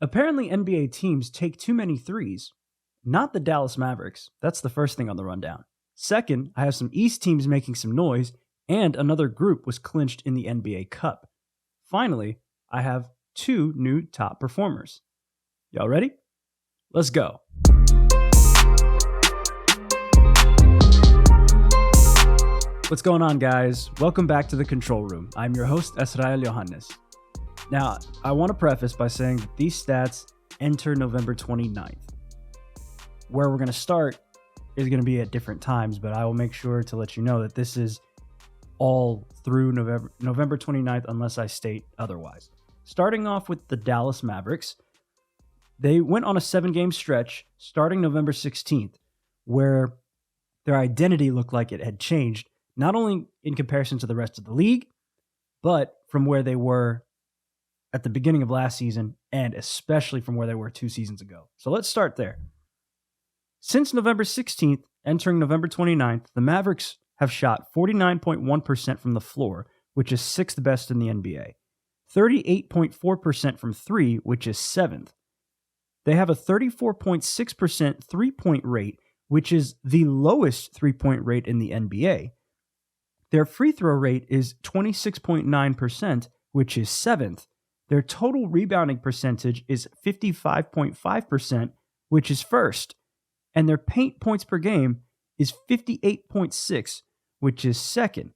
Apparently, NBA teams take too many threes. Not the Dallas Mavericks. That's the first thing on the rundown. Second, I have some East teams making some noise, and another group was clinched in the NBA Cup. Finally, I have 2 new top performers. Y'all ready? Let's go. What's going on, guys? Welcome back to the Control Room. I'm your host, Esrael Johannes. Now, I want to preface by saying that these stats enter November 29th. Where we're going to start is going to be at different times, but I will make sure to let you know that this is all through November 29th unless I state otherwise. Starting off with the Dallas Mavericks, they went on a 7-game stretch starting November 16th, where their identity looked like it had changed, not only in comparison to the rest of the league, but from where they were at the beginning of last season, and especially from where they were 2 seasons ago. So let's start there. Since November 16th, entering November 29th, the Mavericks have shot 49.1% from the floor, which is 6th best in the NBA. 38.4% from 3, which is 7th. They have a 34.6% three-point rate, which is the lowest three-point rate in the NBA. Their free throw rate is 26.9%, which is 7th. Their total rebounding percentage is 55.5%, which is 1st. And their paint points per game is 58.6, which is 2nd.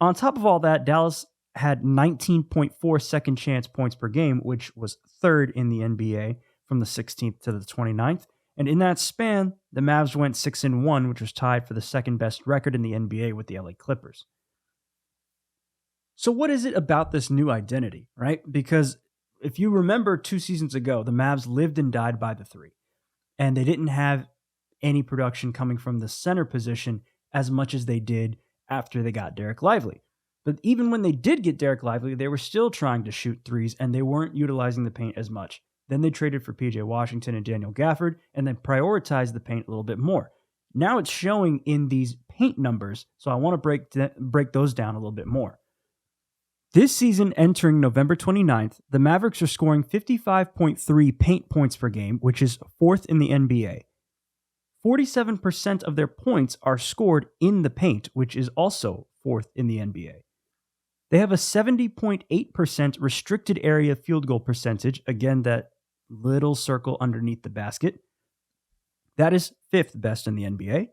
On top of all that, Dallas had 19.4 second chance points per game, which was 3rd in the NBA from the 16th to the 29th. And in that span, the Mavs went 6-1, which was tied for the 2nd best record in the NBA with the LA Clippers. So what is it about this new identity, right? Because if you remember 2 seasons ago, the Mavs lived and died by the 3. And they didn't have any production coming from the center position as much as they did after they got Derek Lively. But even when they did get Derek Lively, they were still trying to shoot threes, and they weren't utilizing the paint as much. Then they traded for PJ Washington and Daniel Gafford, and then prioritized the paint a little bit more. Now it's showing in these paint numbers, so I want to break those down a little bit more. This season, entering November 29th, the Mavericks are scoring 55.3 paint points per game, which is 4th in the NBA. 47% of their points are scored in the paint, which is also 4th in the NBA. They have a 70.8% restricted area field goal percentage, again, that little circle underneath the basket. That is 5th best in the NBA.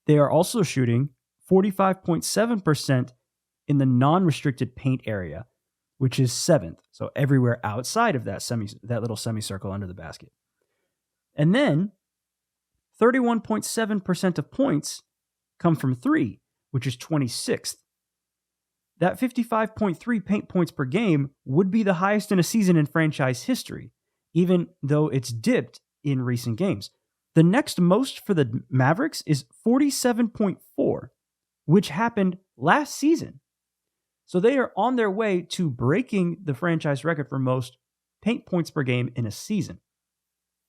They are also shooting 45.7% in the non-restricted paint area, which is 7th. So everywhere outside of that little semicircle under the basket. And then 31.7% of points come from 3, which is 26th. That 55.3 paint points per game would be the highest in a season in franchise history, even though it's dipped in recent games. The next most for the Mavericks is 47.4, which happened last season. So they are on their way to breaking the franchise record for most paint points per game in a season.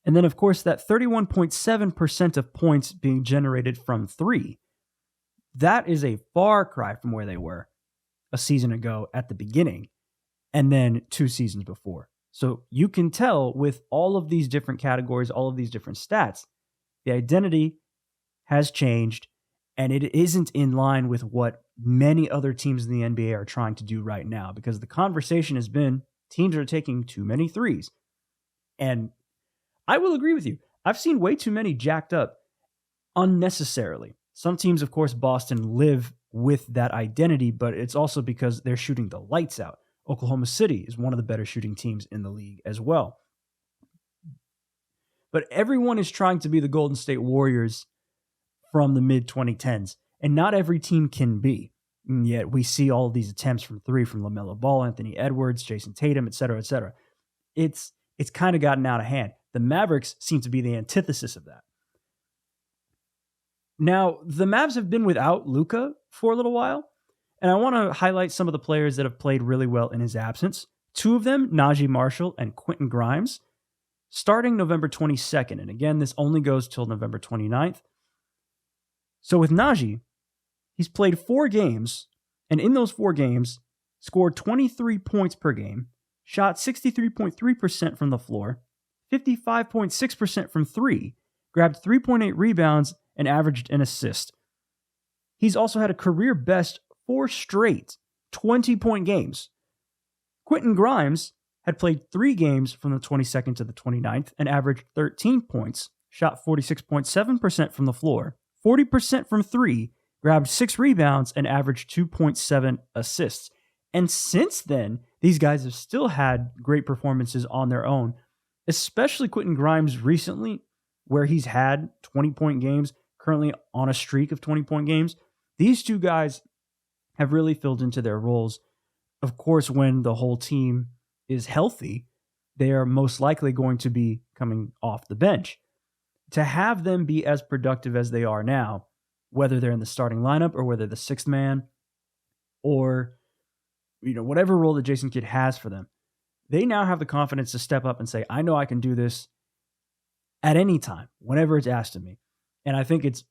And then, of course, that 31.7% of points being generated from 3. That is a far cry from where they were a season ago at the beginning, and then 2 seasons before. So you can tell with all of these different categories, all of these different stats, the identity has changed, and it isn't in line with what many other teams in the NBA are trying to do right now, because the conversation has been teams are taking too many threes. And I will agree with you. I've seen way too many jacked up unnecessarily. Some teams, of course, Boston, live with that identity, but it's also because they're shooting the lights out. Oklahoma City is one of the better shooting teams in the league as well. But everyone is trying to be the Golden State Warriors from the mid-2010s, and not every team can be. And yet we see all of these attempts from 3 from LaMelo Ball, Anthony Edwards, Jason Tatum, etc., etc. It's kind of gotten out of hand. The Mavericks seem to be the antithesis of that. Now, the Mavs have been without Luka for a little while, and I want to highlight some of the players that have played really well in his absence. 2 of them, Naji Marshall and Quentin Grimes, starting November 22nd. And again, this only goes till November 29th. So with Naji, he's played 4 games, and in those 4 games, scored 23 points per game, shot 63.3% from the floor, 55.6% from three, grabbed 3.8 rebounds, and averaged an assist. He's also had a career best 4 straight 20-point games. Quentin Grimes had played 3 games from the 22nd to the 29th and averaged 13 points, shot 46.7% from the floor, 40% from three, grabbed 6 rebounds, and averaged 2.7 assists. And since then, these guys have still had great performances on their own, especially Quentin Grimes recently, where he's had 20-point games, currently on a streak of 20-point games. These two guys have really filled into their roles. Of course, when the whole team is healthy, they are most likely going to be coming off the bench. To have them be as productive as they are now, whether they're in the starting lineup or whether the sixth man or whatever role that Jason Kidd has for them, they now have the confidence to step up and say, I know I can do this at any time, whenever it's asked of me. And I think it's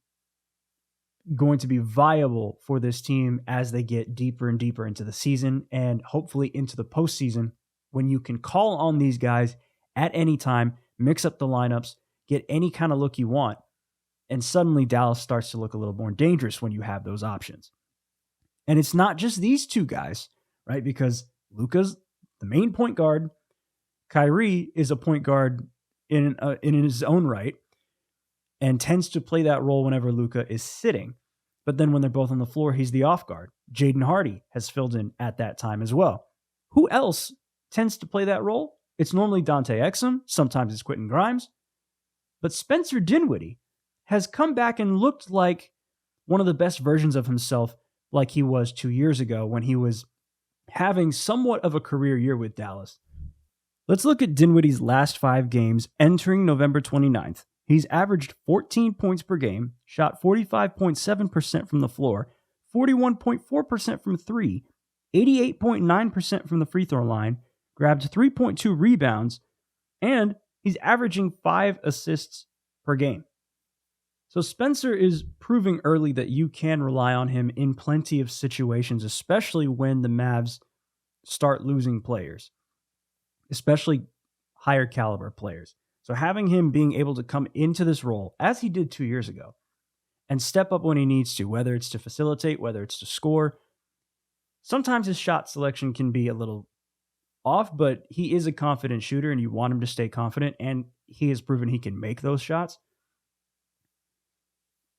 going to be viable for this team as they get deeper and deeper into the season and hopefully into the postseason, when you can call on these guys at any time, mix up the lineups, get any kind of look you want, and suddenly Dallas starts to look a little more dangerous when you have those options. And it's not just these two guys, right? Because Luka's the main point guard. Kyrie is a point guard in his own right and tends to play that role whenever Luka is sitting. But then when they're both on the floor, he's the off guard. Jaden Hardy has filled in at that time as well. Who else tends to play that role? It's normally Dante Exum. Sometimes it's Quentin Grimes. But Spencer Dinwiddie has come back and looked like one of the best versions of himself, like he was 2 years ago when he was having somewhat of a career year with Dallas. Let's look at Dinwiddie's last 5 games entering November 29th. He's averaged 14 points per game, shot 45.7% from the floor, 41.4% from three, 88.9% from the free throw line, grabbed 3.2 rebounds, and he's averaging 5 assists per game. So Spencer is proving early that you can rely on him in plenty of situations, especially when the Mavs start losing players, especially higher caliber players. So having him being able to come into this role, as he did 2 years ago, and step up when he needs to, whether it's to facilitate, whether it's to score. Sometimes his shot selection can be a little off, but he is a confident shooter, and you want him to stay confident, and he has proven he can make those shots.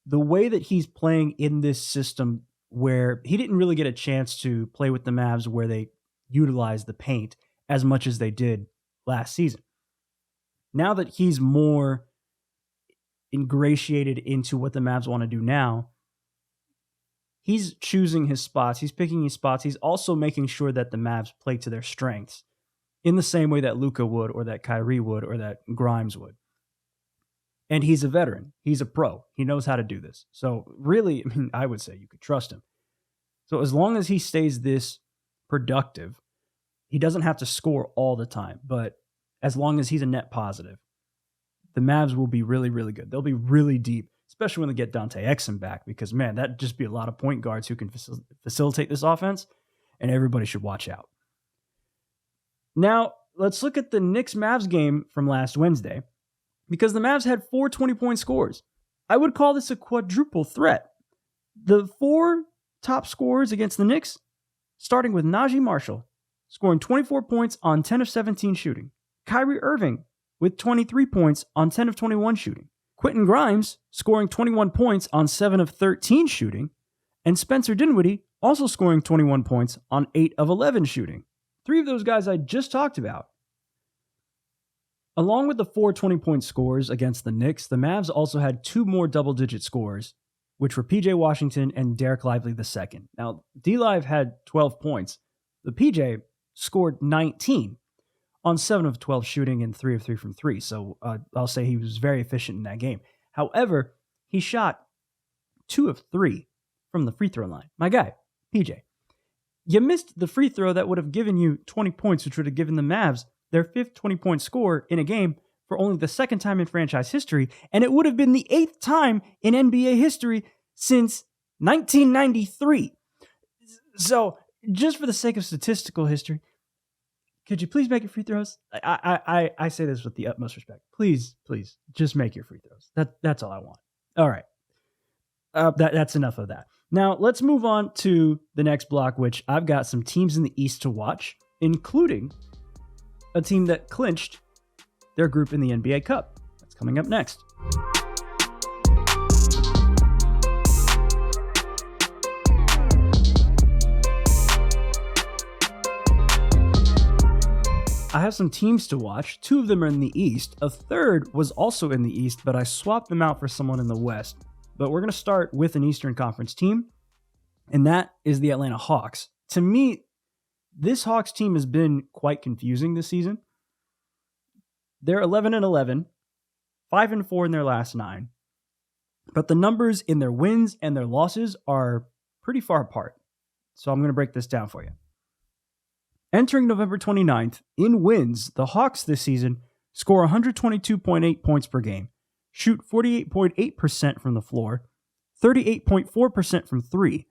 The way that he's playing in this system, where he didn't really get a chance to play with the Mavs where they utilized the paint as much as they did last season. Now that he's more ingratiated into what the Mavs want to do now, he's choosing his spots. He's picking his spots. He's also making sure that the Mavs play to their strengths in the same way that Luka would, or that Kyrie would, or that Grimes would. And he's a veteran. He's a pro. He knows how to do this. So really, I would say you could trust him. So as long as he stays this productive, he doesn't have to score all the time, but as long as he's a net positive, the Mavs will be really, really good. They'll be really deep, especially when they get Dante Exum back, because, man, that'd just be a lot of point guards who can facilitate this offense, and everybody should watch out. Now, let's look at the Knicks-Mavs game from last Wednesday, because the Mavs had 4 20-point scores. I would call this a quadruple threat. The 4 top scorers against the Knicks, starting with Naji Marshall, scoring 24 points on 10 of 17 shooting. Kyrie Irving with 23 points on 10 of 21 shooting. Quentin Grimes scoring 21 points on 7 of 13 shooting. And Spencer Dinwiddie also scoring 21 points on 8 of 11 shooting. 3 of those guys I just talked about. Along with the 4 20-point scores against the Knicks, the Mavs also had 2 more double-digit scores, which were PJ Washington and Derek Lively II. Now, D-Live had 12 points. The PJ scored 19 on 7 of 12 shooting and 3 of 3 from 3. So I'll say he was very efficient in that game. However, he shot 2 of 3 from the free throw line. My guy, PJ. You missed the free throw that would have given you 20 points, which would have given the Mavs their 5th 20-point score in a game for only the 2nd time in franchise history, and it would have been the 8th time in NBA history since 1993. So, just for the sake of statistical history, could you please make your free throws? I say this with the utmost respect. Please, just make your free throws. That's all I want. All right. That's enough of that. Now, let's move on to the next block, which I've got some teams in the East to watch, including a team that clinched their group in the NBA Cup. That's coming up next. I have some teams to watch. 2 of them are in the East. A third was also in the East, but I swapped them out for someone in the West. But we're going to start with an Eastern Conference team, and that is the Atlanta Hawks. To me, this Hawks team has been quite confusing this season. They're 11-11, 5-4 in their last 9. But the numbers in their wins and their losses are pretty far apart. So I'm going to break this down for you. Entering November 29th, in wins, the Hawks this season score 122.8 points per game, shoot 48.8% from the floor, 38.4% from 3,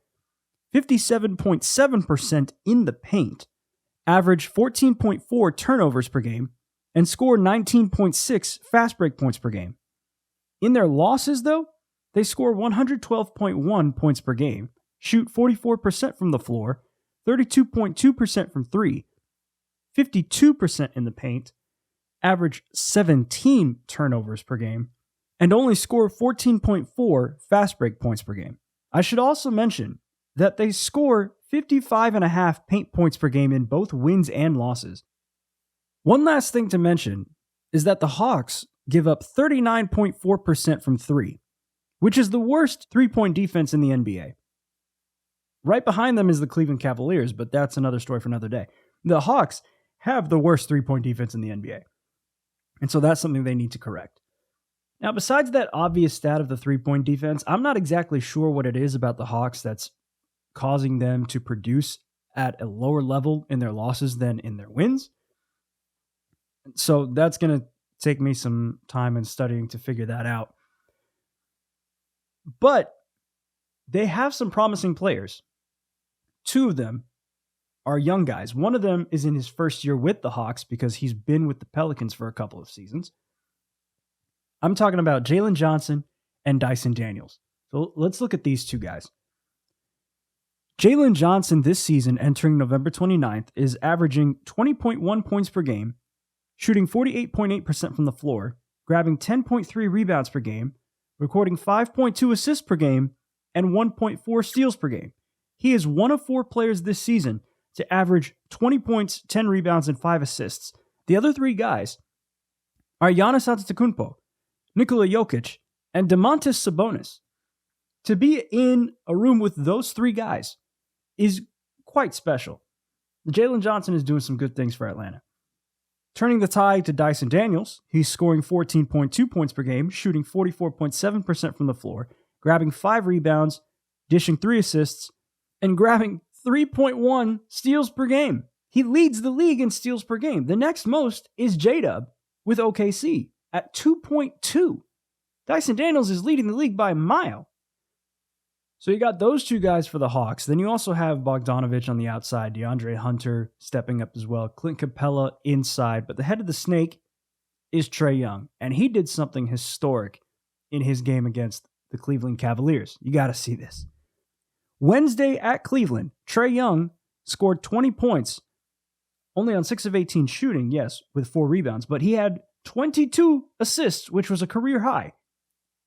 57.7% in the paint, average 14.4 turnovers per game, and score 19.6 fast break points per game. In their losses, though, they score 112.1 points per game, shoot 44% from the floor, 32.2% from 3, 52% in the paint, average 17 turnovers per game, and only score 14.4 fast break points per game. I should also mention that they score 55.5 paint points per game in both wins and losses. One last thing to mention is that the Hawks give up 39.4% from 3, which is the worst three-point defense in the NBA. Right behind them is the Cleveland Cavaliers, but that's another story for another day. The Hawks have the worst three-point defense in the NBA. And so that's something they need to correct. Now, besides that obvious stat of the three-point defense, I'm not exactly sure what it is about the Hawks that's causing them to produce at a lower level in their losses than in their wins. So that's going to take me some time and studying to figure that out. But they have some promising players. 2 of them are young guys. One of them is in his first year with the Hawks because he's been with the Pelicans for a couple of seasons. I'm talking about Jalen Johnson and Dyson Daniels. So let's look at these 2 guys. Jalen Johnson this season, entering November 29th, is averaging 20.1 points per game, shooting 48.8% from the floor, grabbing 10.3 rebounds per game, recording 5.2 assists per game, and 1.4 steals per game. He is one of 4 players this season to average 20 points, 10 rebounds, and 5 assists. The other 3 guys are Giannis Antetokounmpo, Nikola Jokic, and Domantas Sabonis. To be in a room with those 3 guys is quite special. Jalen Johnson is doing some good things for Atlanta. Turning the tide to Dyson Daniels, he's scoring 14.2 points per game, shooting 44.7% from the floor, grabbing 5 rebounds, dishing 3 assists, and grabbing 3.1 steals per game. He leads the league in steals per game. The next most is J-Dub with OKC at 2.2. Dyson Daniels is leading the league by a mile. So you got those 2 guys for the Hawks. Then you also have Bogdanović on the outside, DeAndre Hunter stepping up as well, Clint Capella inside. But the head of the snake is Trae Young, and he did something historic in his game against the Cleveland Cavaliers. You got to see this. Wednesday at Cleveland, Trae Young scored 20 points, only on 6 of 18 shooting, yes, with 4 rebounds, but he had 22 assists, which was a career high,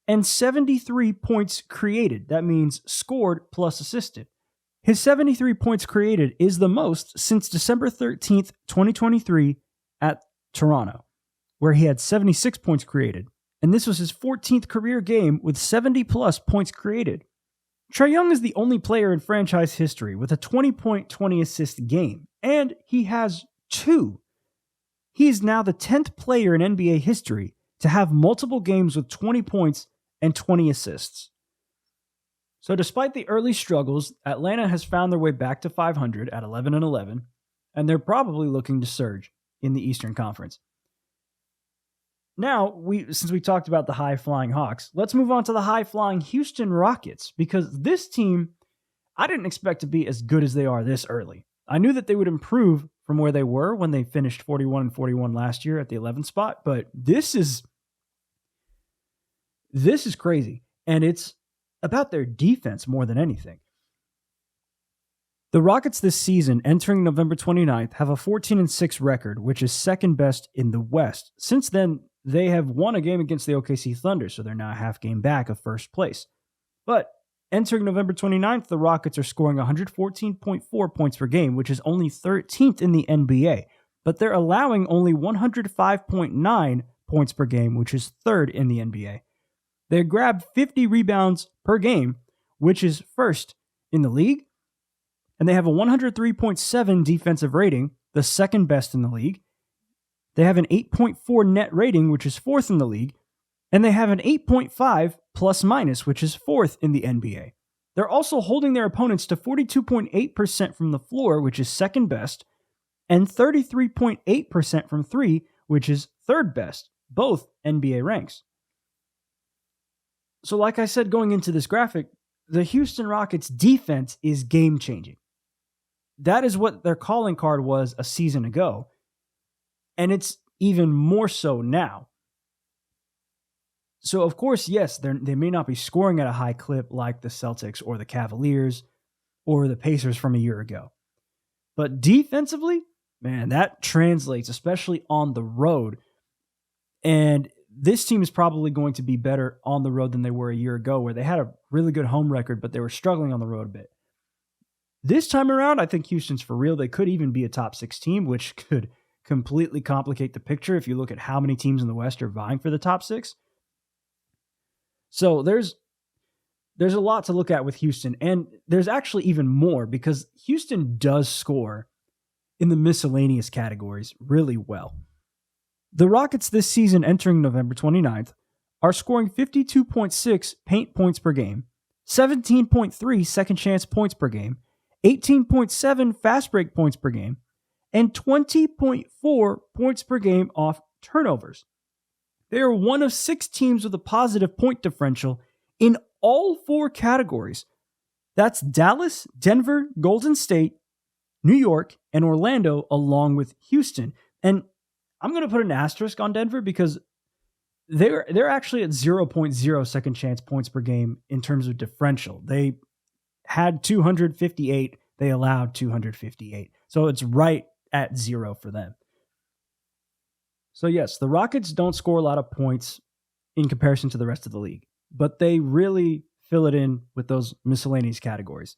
and 73 points created. That means scored plus assisted. His 73 points created is the most since December 13th, 2023 at Toronto, where he had 76 points created. And this was his 14th career game with 70-plus points created. Trae Young is the only player in franchise history with a 20-point, 20-assist game, and he has 2. He is now the 10th player in NBA history to have multiple games with 20 points and 20 assists. So despite the early struggles, Atlanta has found their way back to 500 at 11-11, and they're probably looking to surge in the Eastern Conference. Now, since we talked about the high-flying Hawks, let's move on to the high-flying Houston Rockets, because this team, I didn't expect to be as good as they are this early. I knew that they would improve from where they were when they finished 41-41 last year at the 11th spot, but this is crazy, and it's about their defense more than anything. The Rockets this season, entering November 29th, have a 14-6 record, which is second best in the West. Since then, they have won a game against the OKC Thunder, so they're now a half game back of first place. But entering November 29th, the Rockets are scoring 114.4 points per game, which is only 13th in the NBA. But they're allowing only 105.9 points per game, which is third in the NBA. They grab 50 rebounds per game, which is first in the league. And they have a 103.7 defensive rating, the second best in the league. They have an 8.4 net rating, which is fourth in the league. And they have an 8.5 plus minus, which is fourth in the NBA. They're also holding their opponents to 42.8% from the floor, which is second best, and 33.8% from three, which is third best, both NBA ranks. So like I said going into this graphic, the Houston Rockets defense is game-changing. That is what their calling card was a season ago, and it's even more so now. So, of course, yes, they may not be scoring at a high clip like the Celtics or the Cavaliers or the Pacers from a year ago. But defensively, man, that translates, especially on the road. And this team is probably going to be better on the road than they were a year ago, where they had a really good home record, but they were struggling on the road a bit. This time around, I think Houston's for real. They could even be a top 6 team, which could completely complicate the picture if you look at how many teams in the West are vying for the top 6. So there's a lot to look at with Houston, and there's actually even more because Houston does score in the miscellaneous categories really well. The Rockets this season, entering November 29th, are scoring 52.6 paint points per game, 17.3 second chance points per game, 18.7 fast break points per game, and 20.4 points per game off turnovers. They are one of 6 teams with a positive point differential in all 4 categories. That's Dallas, Denver, Golden State, New York, and Orlando, along with Houston. And I'm going to put an asterisk on Denver because they're actually at 0.0 second chance points per game in terms of differential. They had 258. They allowed 258. So it's right at 0 for them. So yes, the Rockets don't score a lot of points in comparison to the rest of the league, but they really fill it in with those miscellaneous categories.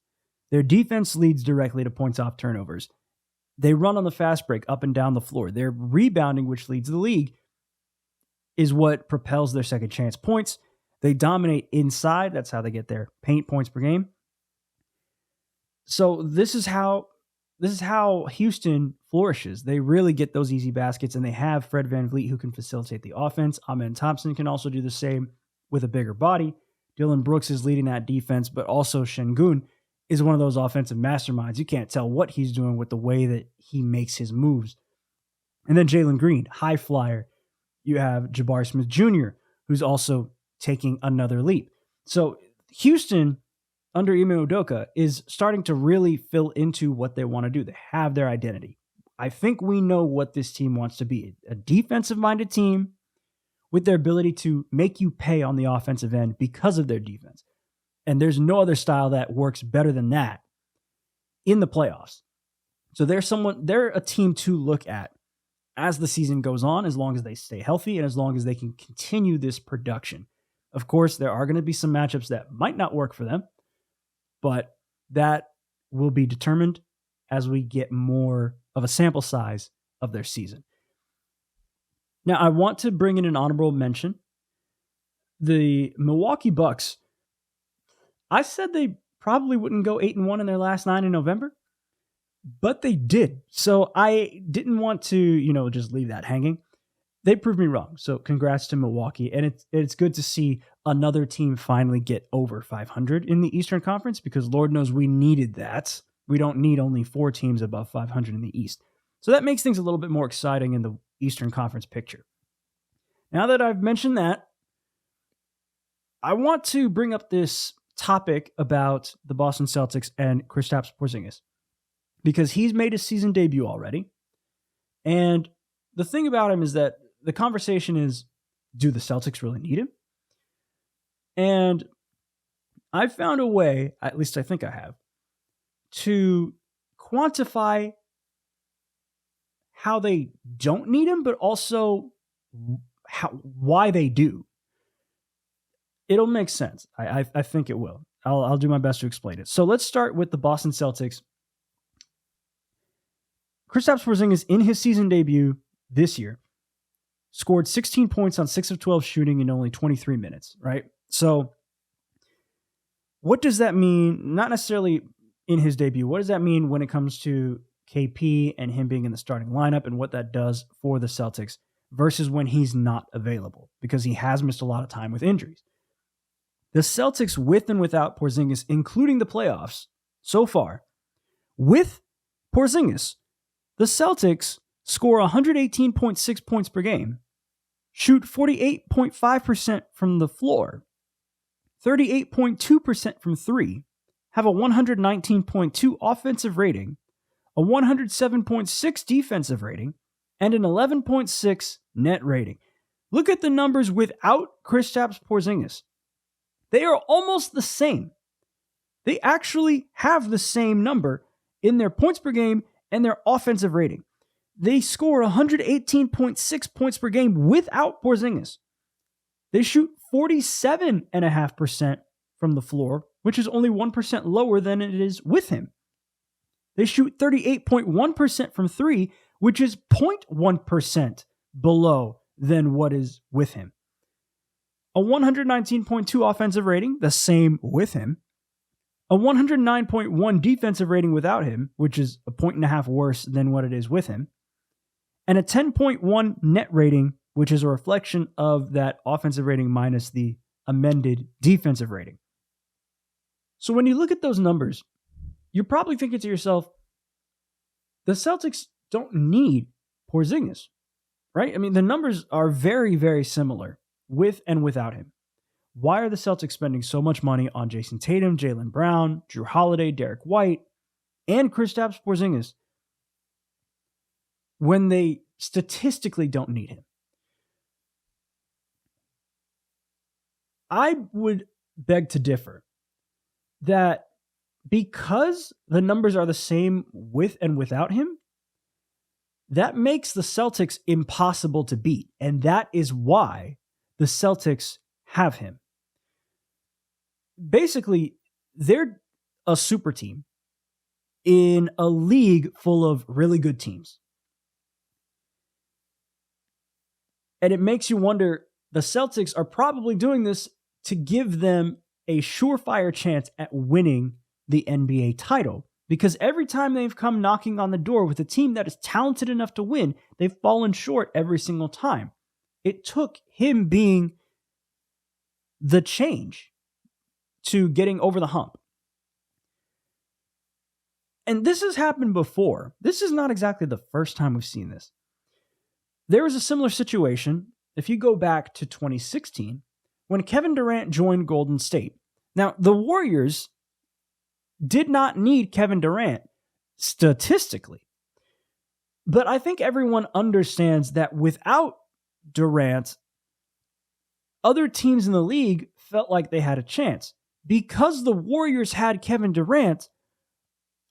Their defense leads directly to points off turnovers. They run on the fast break up and down the floor. Their rebounding, which leads the league, is what propels their second chance points. They dominate inside. That's how they get their paint points per game. So this is how Houston flourishes. They really get those easy baskets, and they have Fred VanVleet who can facilitate the offense. Amen Thompson can also do the same with a bigger body. Dylan Brooks is leading that defense, but also Şengün is one of those offensive masterminds. You can't tell what he's doing with the way that he makes his moves. And then Jalen Green, high flyer. You have Jabari Smith Jr., who's also taking another leap. So Houston, under Ime Udoka, is starting to really fill into what they want to do. They have their identity. I think we know what this team wants to be. A defensive-minded team with their ability to make you pay on the offensive end because of their defense. And there's no other style that works better than that in the playoffs. So they're a team to look at as the season goes on, as long as they stay healthy and as long as they can continue this production. Of course, there are going to be some matchups that might not work for them, but that will be determined as we get more of a sample size of their season. Now, I want to bring in an honorable mention. The Milwaukee Bucks, I said they probably wouldn't go 8-1 in their last 9 in November, but they did. So I didn't want to, just leave that hanging. They proved me wrong. So congrats to Milwaukee. And it's good to see another team finally get over 500 in the Eastern Conference, because Lord knows we needed that. We don't need only 4 teams above 500 in the East. So that makes things a little bit more exciting in the Eastern Conference picture. Now that I've mentioned that, I want to bring up this topic about the Boston Celtics and Kristaps Porziņģis, because he's made his season debut already. And the thing about him is that the conversation is, do the Celtics really need him? And I've found a way, at least I think I have, to quantify how they don't need him, but also why they do. It'll make sense. I think it will. I'll do my best to explain it. So let's start with the Boston Celtics. Kristaps Porziņģis, in his season debut this year, scored 16 points on 6 of 12 shooting in only 23 minutes, right? So what does that mean? Not necessarily in his debut. What does that mean when it comes to KP and him being in the starting lineup and what that does for the Celtics versus when he's not available? Because he has missed a lot of time with injuries. The Celtics, with and without Porziņģis, including the playoffs so far, with Porziņģis, the Celtics score 118.6 points per game, shoot 48.5% from the floor, 38.2% from three, have a 119.2 offensive rating, a 107.6 defensive rating, and an 11.6 net rating. Look at the numbers without Kristaps Porziņģis. They are almost the same. They actually have the same number in their points per game and their offensive rating. They score 118.6 points per game without Porziņģis. They shoot 47.5% from the floor, which is only 1% lower than it is with him. They shoot 38.1% from three, which is 0.1% below than what is with him. A 119.2 offensive rating, the same with him. A 109.1 defensive rating without him, which is a 1.5 worse than what it is with him. And a 10.1 net rating, which is a reflection of that offensive rating minus the amended defensive rating. So when you look at those numbers, you're probably thinking to yourself, the Celtics don't need Porziņģis, right? I mean, the numbers are very, very similar with and without him. Why are the Celtics spending so much money on Jason Tatum, Jalen Brown, Drew Holiday, Derek White, and Kristaps Porziņģis when they statistically don't need him? I would beg to differ that because the numbers are the same with and without him, that makes the Celtics impossible to beat. And that is why the Celtics have him. Basically, they're a super team in a league full of really good teams. And it makes you wonder, the Celtics are probably doing this to give them a surefire chance at winning the NBA title. Because every time they've come knocking on the door with a team that is talented enough to win, they've fallen short every single time. It took him being the change to getting over the hump. And this has happened before. This is not exactly the first time we've seen this. There was a similar situation if you go back to 2016 when Kevin Durant joined Golden State. Now, the Warriors did not need Kevin Durant statistically. But I think everyone understands that without Durant, other teams in the league felt like they had a chance. Because the Warriors had Kevin Durant,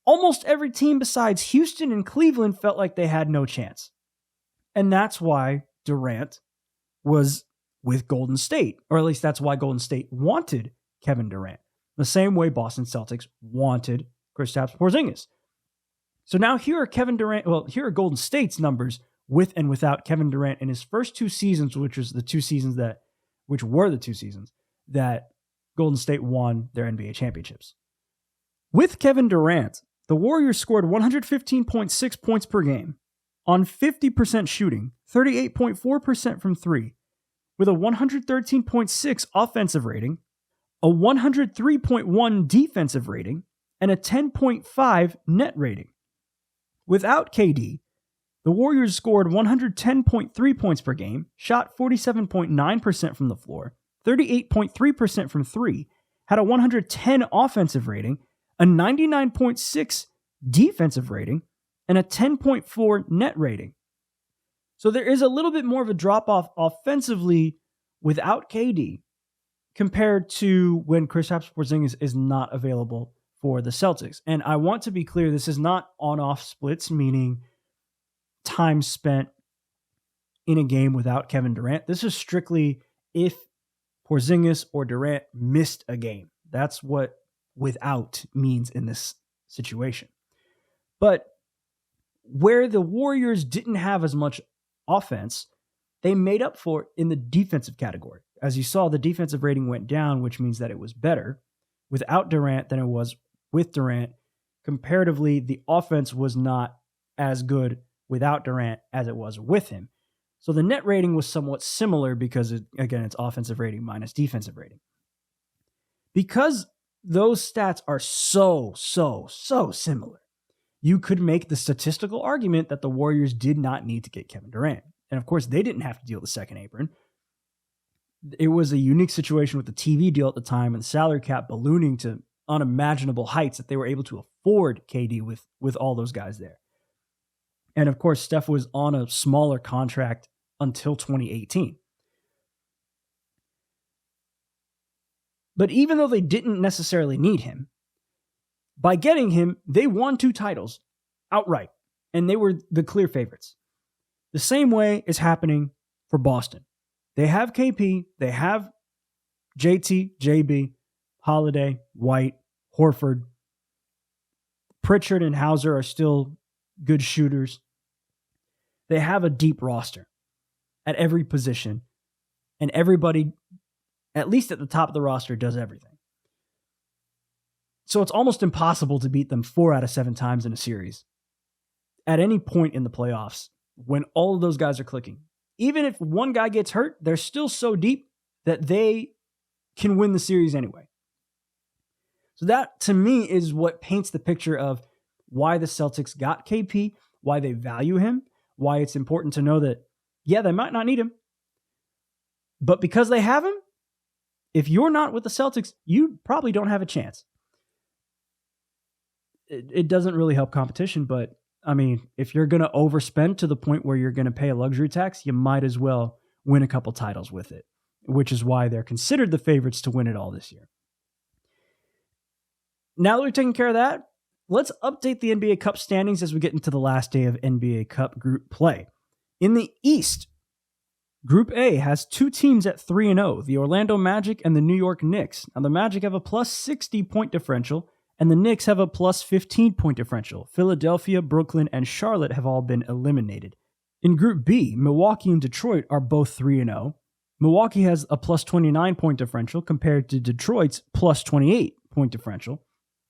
almost every team besides Houston and Cleveland felt like they had no chance. And that's why Durant was with Golden State, or at least that's why Golden State wanted Kevin Durant. The same way Boston Celtics wanted Kristaps Porziņģis. So now here are Golden State's numbers with and without Kevin Durant in his first two seasons, which were the two seasons that Golden State won their NBA championships. With Kevin Durant, the Warriors scored 115.6 points per game on 50% shooting, 38.4% from three, with a 113.6 offensive rating, a 103.1 defensive rating, and a 10.5 net rating. Without KD, the Warriors scored 110.3 points per game, shot 47.9% from the floor, 38.3% from three, had a 110 offensive rating, a 99.6 defensive rating, and a 10.4 net rating. So there is a little bit more of a drop-off offensively without KD compared to when Kristaps Porziņģis is not available for the Celtics. And I want to be clear, this is not on-off splits, meaning time spent in a game without Kevin Durant. This is strictly if Porziņģis or Durant missed a game. That's what without means in this situation. But where the Warriors didn't have as much offense, they made up for it in the defensive category. As you saw, the defensive rating went down, which means that it was better without Durant than it was with Durant. Comparatively, the offense was not as good without Durant as it was with him. So the net rating was somewhat similar because, it's offensive rating minus defensive rating. Because those stats are so similar, you could make the statistical argument that the Warriors did not need to get Kevin Durant. And of course, they didn't have to deal with the second apron. It was a unique situation with the TV deal at the time and the salary cap ballooning to unimaginable heights that they were able to afford KD with all those guys there. And of course, Steph was on a smaller contract until 2018. But even though they didn't necessarily need him, by getting him, they won 2 titles outright, and they were the clear favorites. The same way is happening for Boston. They have KP, they have JT, JB, Holiday, White, Horford. Pritchard and Hauser are still good shooters. They have a deep roster at every position, and everybody, at least at the top of the roster, does everything. So it's almost impossible to beat them 4 out of 7 times in a series at any point in the playoffs when all of those guys are clicking. Even if one guy gets hurt, they're still so deep that they can win the series anyway. So that, to me, is what paints the picture of why the Celtics got KP, why they value him, why it's important to know that, yeah, they might not need him, but because they have him, if you're not with the Celtics, you probably don't have a chance. It doesn't really help competition, but I mean, if you're going to overspend to the point where you're going to pay a luxury tax, you might as well win a couple titles with it, which is why they're considered the favorites to win it all this year. Now that we've taken care of that, let's update the NBA Cup standings as we get into the last day of NBA Cup group play. In the East, Group A has 2 teams at 3-0, the Orlando Magic and the New York Knicks. Now, the Magic have a plus 60 point differential, and the Knicks have a plus 15 point differential. Philadelphia, Brooklyn, and Charlotte have all been eliminated. In Group B, Milwaukee and Detroit are both 3-0. Milwaukee has a plus 29 point differential compared to Detroit's plus 28 point differential.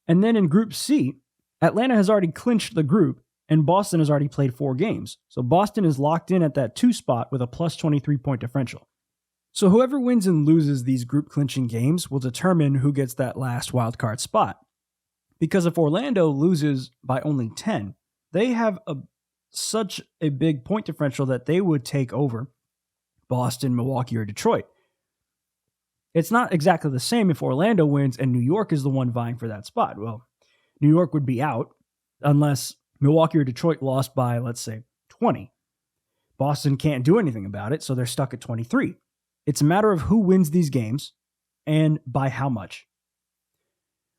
And then in Group C, Atlanta has already clinched the group, and Boston has already played 4 games. So Boston is locked in at that 2 spot with a plus 23 point differential. So whoever wins and loses these group clinching games will determine who gets that last wildcard spot. Because if Orlando loses by only 10, they have such a big point differential that they would take over Boston, Milwaukee, or Detroit. It's not exactly the same if Orlando wins and New York is the one vying for that spot. Well, New York would be out unless Milwaukee or Detroit lost by, let's say, 20. Boston can't do anything about it, so they're stuck at 23. It's a matter of who wins these games and by how much.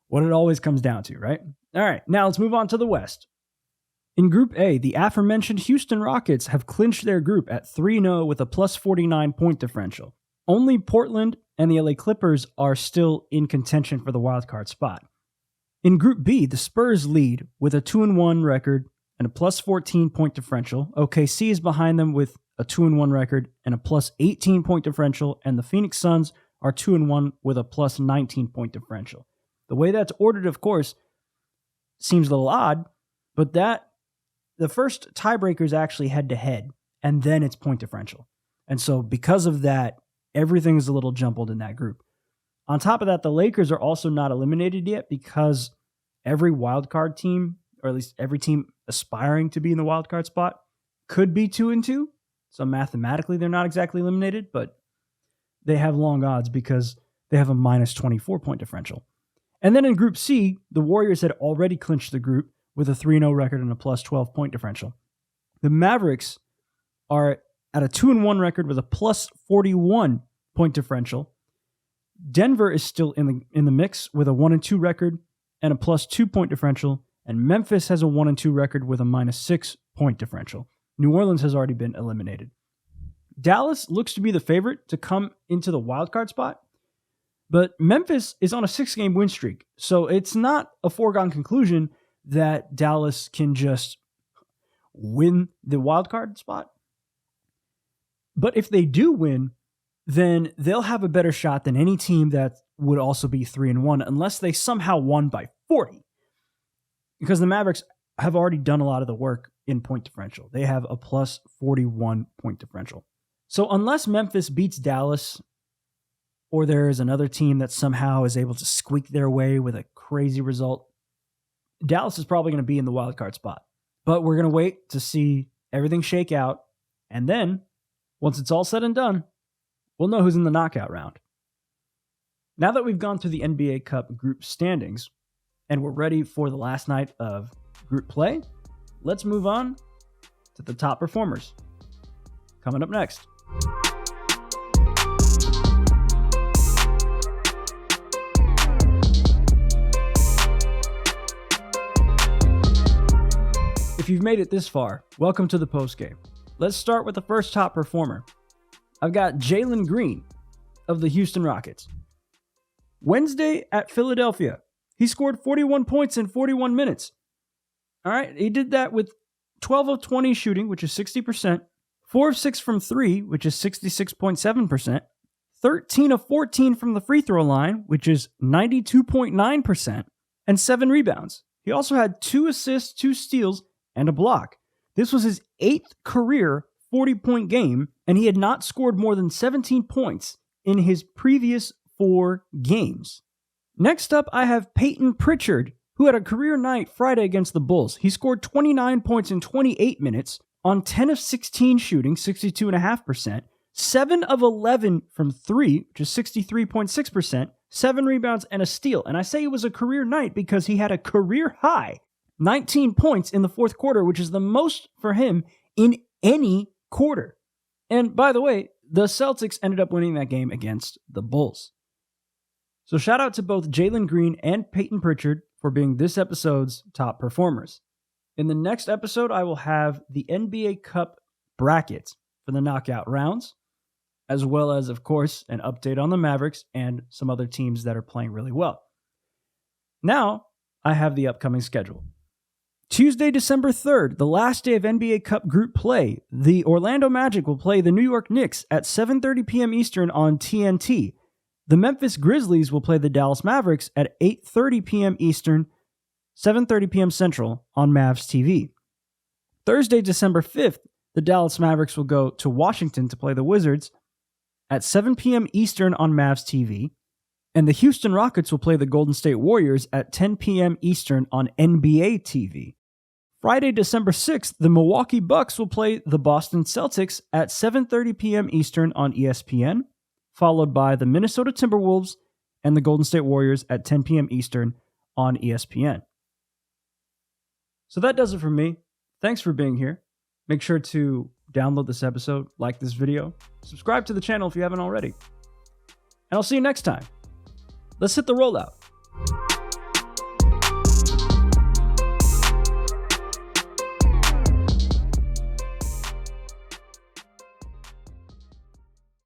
What it always comes down to, right? All right, now let's move on to the West. In Group A, the aforementioned Houston Rockets have clinched their group at 3-0 with a plus 49 point differential. Only Portland and the LA Clippers are still in contention for the wildcard spot. In Group B, the Spurs lead with a 2-1 record and a plus 14 point differential. OKC is behind them with a 2-1 record and a plus 18 point differential, and the Phoenix Suns are 2-1 with a plus 19 point differential. The way that's ordered, of course, seems a little odd, but the first tiebreaker is actually head-to-head, and then it's point differential. And so because of that, everything is a little jumbled in that group. On top of that, the Lakers are also not eliminated yet because every wildcard team, or at least every team aspiring to be in the wildcard spot, could be 2-2. So mathematically, they're not exactly eliminated, but they have long odds because they have a minus 24 point differential. And then in Group C, the Warriors had already clinched the group with a 3-0 record and a plus 12 point differential. The Mavericks are at a 2-1 record with a plus 41 point differential. Denver is still in the mix with a 1-2 record and a plus 2 point differential. And Memphis has a 1-2 record with a minus 6 point differential. New Orleans has already been eliminated. Dallas looks to be the favorite to come into the wildcard spot, but Memphis is on a 6-game win streak, so it's not a foregone conclusion that Dallas can just win the wildcard spot. But if they do win, then they'll have a better shot than any team that would also be 3-1, unless they somehow won by 40. Because the Mavericks have already done a lot of the work in point differential. They have a plus 41 point differential. So unless Memphis beats Dallas, or there is another team that somehow is able to squeak their way with a crazy result, Dallas is probably going to be in the wildcard spot. But we're going to wait to see everything shake out. And then, once it's all said and done, we'll know who's in the knockout round. Now that we've gone through the NBA Cup group standings, and we're ready for the last night of group play, let's move on to the top performers. Coming up next. If you've made it this far, welcome to the postgame. Let's start with the first top performer. I've got Jalen Green of the Houston Rockets. Wednesday at Philadelphia, he scored 41 points in 41 minutes. All right, he did that with 12 of 20 shooting, which is 60%, 4 of 6 from 3, which is 66.7%, 13 of 14 from the free throw line, which is 92.9%, and 7 rebounds. He also had 2 assists, 2 steals, and a block. This was his 8th career 40-point game, and he had not scored more than 17 points in his previous 4 games. Next up, I have Peyton Pritchard, who had a career night Friday against the Bulls. He scored 29 points in 28 minutes on 10 of 16 shooting, 62.5%, 7 of 11 from 3, which is 63.6%, 7 rebounds, and a steal. And I say it was a career night because he had a career high 19 points in the fourth quarter, which is the most for him in any quarter. And by the way, the Celtics ended up winning that game against the Bulls. So shout out to both Jalen Green and Peyton Pritchard for being this episode's top performers. In the next episode, I will have the NBA Cup bracket for the knockout rounds, as well as, of course, an update on the Mavericks and some other teams that are playing really well. Now, I have the upcoming schedule. Tuesday, December 3rd, the last day of NBA Cup group play, the Orlando Magic will play the New York Knicks at 7:30 p.m. Eastern on TNT. The Memphis Grizzlies will play the Dallas Mavericks at 8:30 p.m. Eastern, 7:30 p.m. Central on Mavs TV. Thursday, December 5th, the Dallas Mavericks will go to Washington to play the Wizards at 7 p.m. Eastern on Mavs TV. And the Houston Rockets will play the Golden State Warriors at 10 p.m. Eastern on NBA TV. Friday, December 6th, the Milwaukee Bucks will play the Boston Celtics at 7:30 p.m. Eastern on ESPN, followed by the Minnesota Timberwolves and the Golden State Warriors at 10 p.m. Eastern on ESPN. So that does it for me. Thanks for being here. Make sure to download this episode, like this video, subscribe to the channel if you haven't already. And I'll see you next time. Let's hit the rollout.